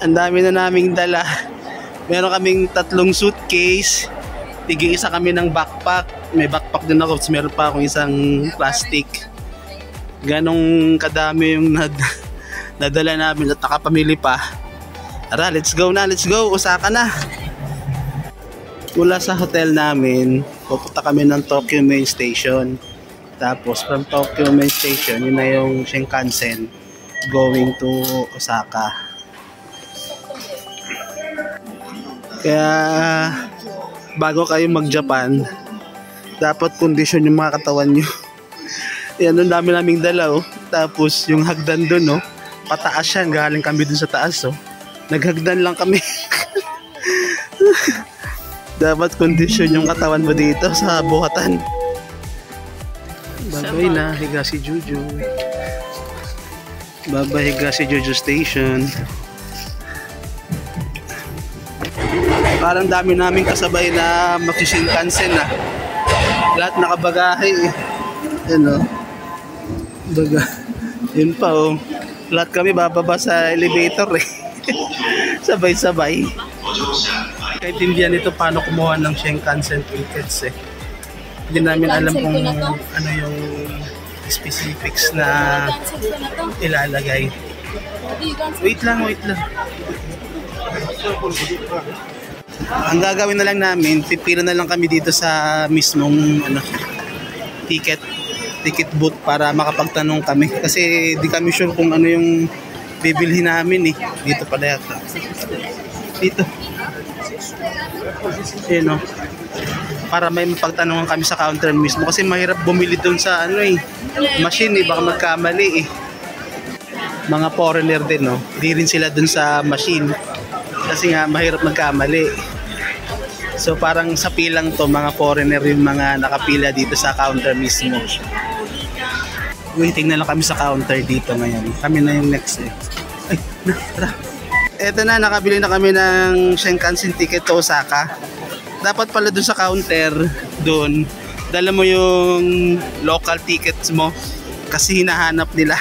Ang dami na naming dala. Meron kaming 3 suitcase. Tig-isa kami ng backpack. May backpack din ako. Meron pa akong isang plastic. Ganong kadami yung nadala namin at nakapamili pa. Tara, let's go na. Let's go. Osaka na. Mula sa hotel namin, pupunta kami ng Tokyo Main Station. Tapos from Tokyo Main Station, yun na yung Shinkansen going to Osaka. Kaya bago kayo mag-Japan, dapat kondisyon yung mga katawan nyo. Yan, ang dami naming dala, oh. Tapos yung hagdan dun, oh, pataas yan. Galing kami dun sa taas, oh. Naghagdan lang kami. Dapat kondisyon yung katawan mo dito sa buhatan. Babay na, higa si Juju. Babay, higa si Juju Station. Parang dami namin kasabay na mag-Shinkansen na. Lahat nakabagahe eh. Yan o. Baga. Yun pa o. Lahat kami bababa sa elevator eh. Sabay-sabay. Kahit hindi yan ito paano kumuha ng Shinkansen tickets eh. Hindi namin alam kung ano yung specifics na ilalagay. Wait lang. Ang gagawin na lang namin, pipila na lang kami dito sa mismong ticket booth para makapagtanong kami. Kasi di kami sure kung ano yung bibilhin namin eh. Dito pala yata. Dito. Ayan o. Para may mapagtanungan kami sa counter mismo. Kasi mahirap bumili doon sa machine eh. Baka magkamali eh. Mga foreigner din no. Di rin sila doon sa machine. Kasi nga mahirap magkamali. So parang sa pilang to, mga foreigner yung mga nakapila dito sa counter mismo. Waiting na lang kami sa counter dito ngayon. Kami na yung next eh. Ay, tara. Eto na, nakabili na kami ng Shinkansen ticket to Osaka. Dapat pala dun sa counter, dun, dala mo yung local tickets mo kasi hinahanap nila.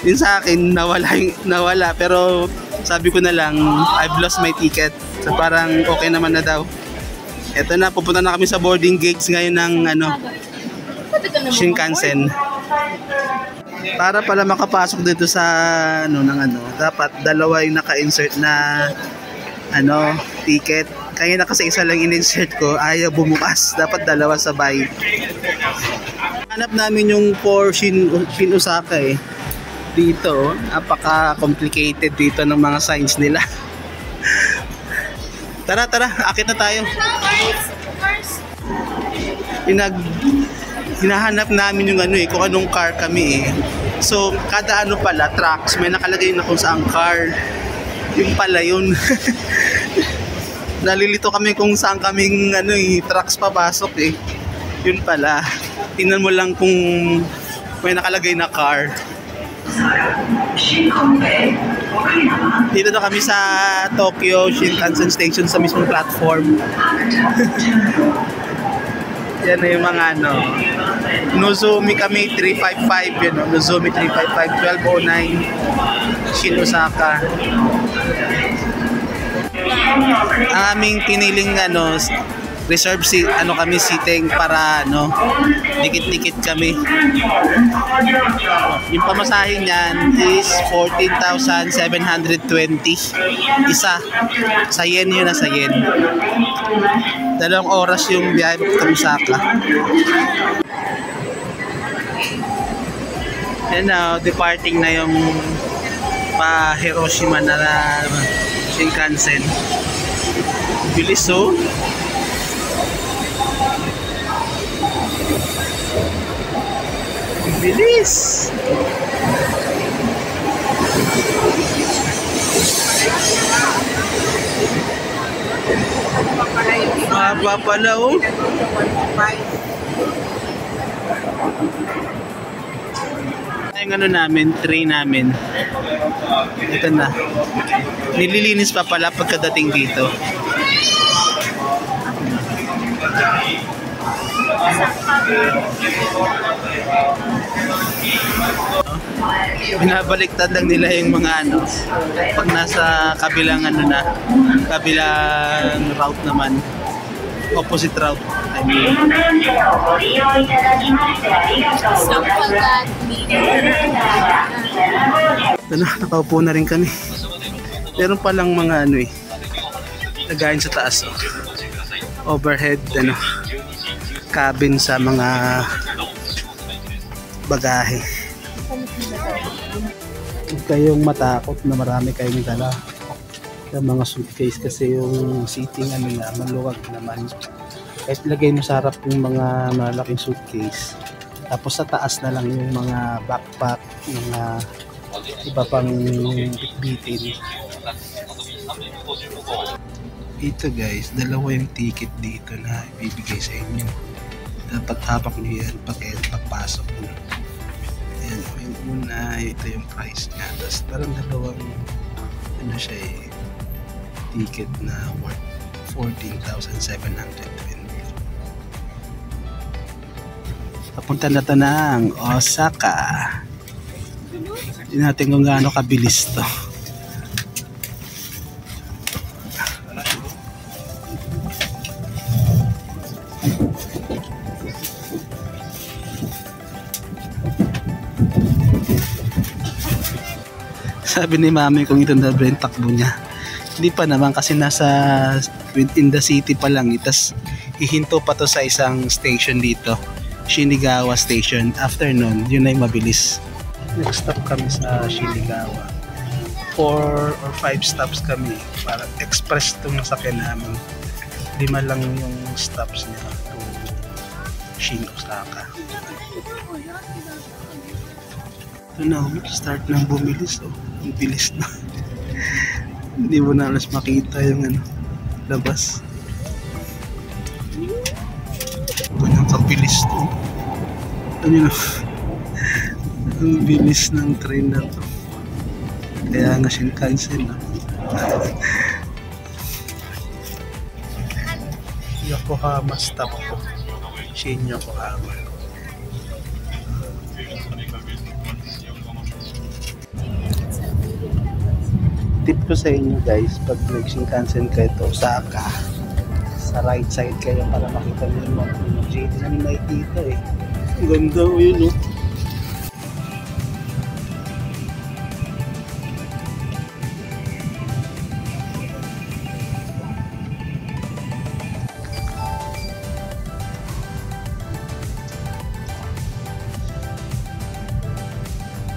Yun sa akin, nawala. Pero sabi ko na lang, I've lost my ticket. So parang okay naman na daw. Eto na, pupunta na kami sa boarding gates ngayon ng Shinkansen. Para pala makapasok dito sa dapat dalawa yung naka-insert na ticket. Kaya na kasi isa lang in-insert ko, ayaw bumukas. Dapat dalawa sabay. Hanap namin yung for Shin Osaka eh. Dito, napaka-complicated dito ng mga signs nila. Tara, akit na tayo. Hinahanap namin yung kung anong car kami eh. So, kada pala, tracks, may nakalagay na kung saang car. Yung pala yun. Nalilito kami kung saan kaming tracks papasok eh. Yun pala. Tingnan mo lang kung may nakalagay na car. Dito na kami sa Tokyo Shinkansen Station sa mismong platform. Yan na yung mga Nozomi kami 355 yun, Nozomi 355 1209 Shin Osaka. Aming piniling reserve kami seating para dikit-dikit kami. Yung pamasahin niyan is 14,720 isa. Sa yen yun, sa yen. 2 oras yung biyahe sa Osaka. And now, departing na yung pa Hiroshima na Shinkansen. Bilis oh. Bilis. Mapa pala oh. Yung namin, tray namin. Ito na. Nililinis pa pala pagkadating dito. Binabaliktad lang nila yung mga ano pag nasa kabilang ano na, kabilang route naman, opposite route I mean. Ano, nakaupo na rin kami. Meron palang mga ano lagayan sa taas overhead ano, cabin sa mga bagahe. Huwag kayong matakot na marami kayong dala sa mga suitcase kasi yung seating ano na maluwag naman. Kahit lagay mo sa harap yung mga malaking suitcase, tapos sa taas na lang yung mga backpack, mga iba pang bitbitin. Ito guys, dalawa yung ticket dito na ibibigay sa inyo. Dapat hawak nyo yan pagpasok nyo. Ayan, yung una, ito yung price nya. Tapos parang dalawang ano siya ticket na worth 14,720. Papunta na ito ng Osaka. Hindi natin kung gaano kabilis to. Sabi ni mami kung ito na yung takbo niya. Hindi pa naman kasi nasa within the city pa lang. Itas hihinto pa to sa isang station dito, Shinagawa Station. After nun, yun na yung mabilis. Next stop kami sa Shinagawa. 4 or 5 stops kami. Para express itong nasakyan namin. 5 lang yung stops niya to Shin Osaka. Ito na, start ng bumilis. Ang bilis na. Hindi mo na alas makita yung ano, labas. Ang kabilis to. Ano na, ang bilis ng train na to. Kaya nga Shinkansen na. Yokohama stop ko. Shin Yokohama. Tip ko sa inyo guys, pag nag-Shinkansen kayo to Osaka, sa right side kayo para makita nyo yung mga JT na nakikita Ang ganda yun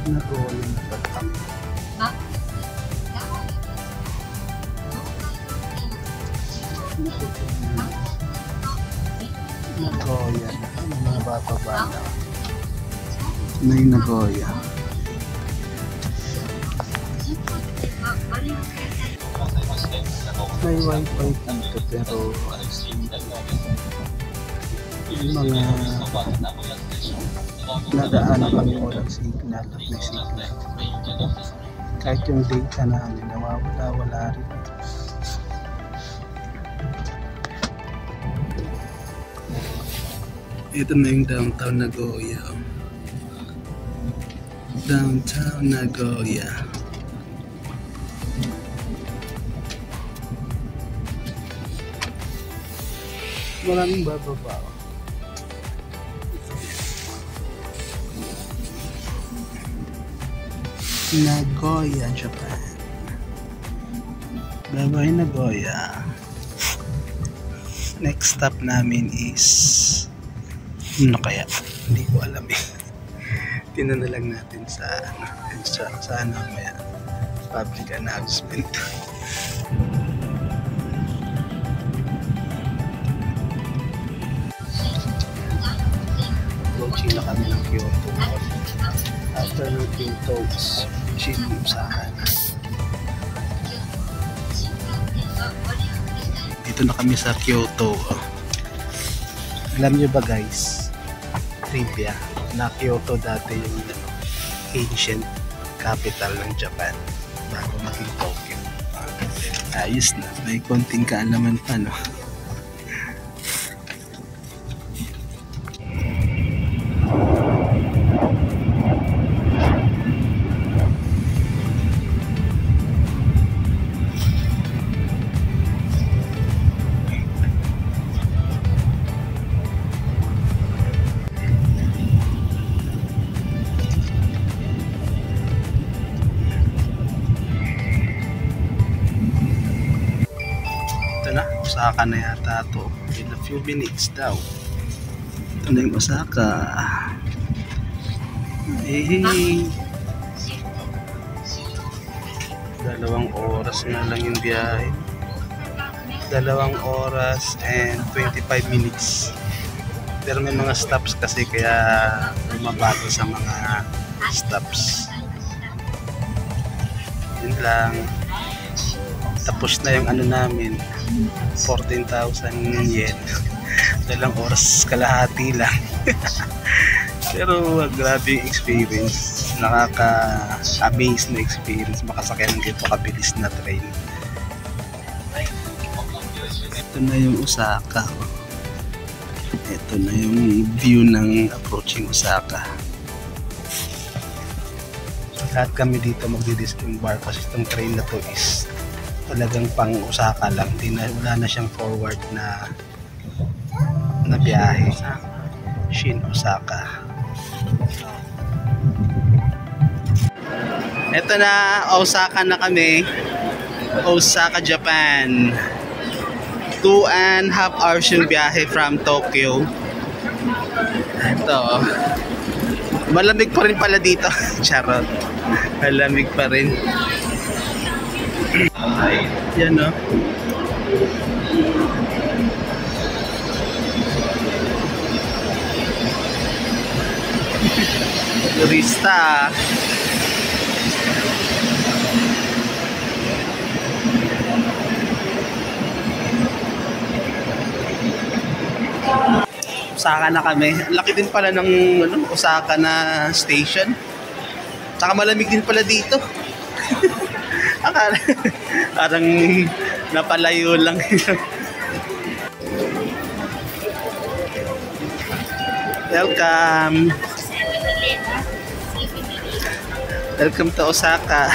Nagoya na pagkami. Nagoya na. Mga bata-bata. Na yung Nagoya. May wifi dito pero yung mga nadaanan kami walang signal at may signal. Kahit yung data namin nawawala rin. Ito na yung downtown Nagoya. Downtown Nagoya. Maraming bababa. Nagoya, Japan. Bye-bye Nagoya. Next stop namin is ano kaya? Hindi ko alam Tinan na lang natin sa ano maya public announcement. Approaching na kami ng Kyoto. After ng Kyoto, Shin Osaka na. Dito na kami sa Kyoto. Alam nyo ba guys, trivia, na Kyoto dati yung ancient capital ng Japan bago maging Tokyo. Ayos na, may konting kaalaman pa no. Osaka na yata to. In a few minutes daw. Ito na yung Osaka. Hey. 2 oras na lang yung biyahe. 2 oras and 25 minutes. Pero may mga stops kasi kaya bumabago sa mga stops. Yun lang. Tapos na yung ano namin, 14,000 yen. 2 oras kalahati lang. Pero grabe yung experience. Nakaka-amaze na experience makasakyan ng ganito kabilis na train. Ito na yung Osaka. Ito na yung view ng approaching Osaka. Lahat kami dito magdi-disembark kasi itong train na to is talagang pang Osaka lang. Wala na siyang forward na biyahe. Shin Osaka. Ito na, Osaka na kami. Osaka, Japan. 2.5 hours yung biyahe from Tokyo. Ito. Malamig pa rin pala dito. Charot. Malamig pa rin. Yan o. Turista. Osaka na kami. Laki din pala ng Osaka na station. Saka malamig din pala dito. Parang napalayo lang. Welcome. Welcome to Osaka.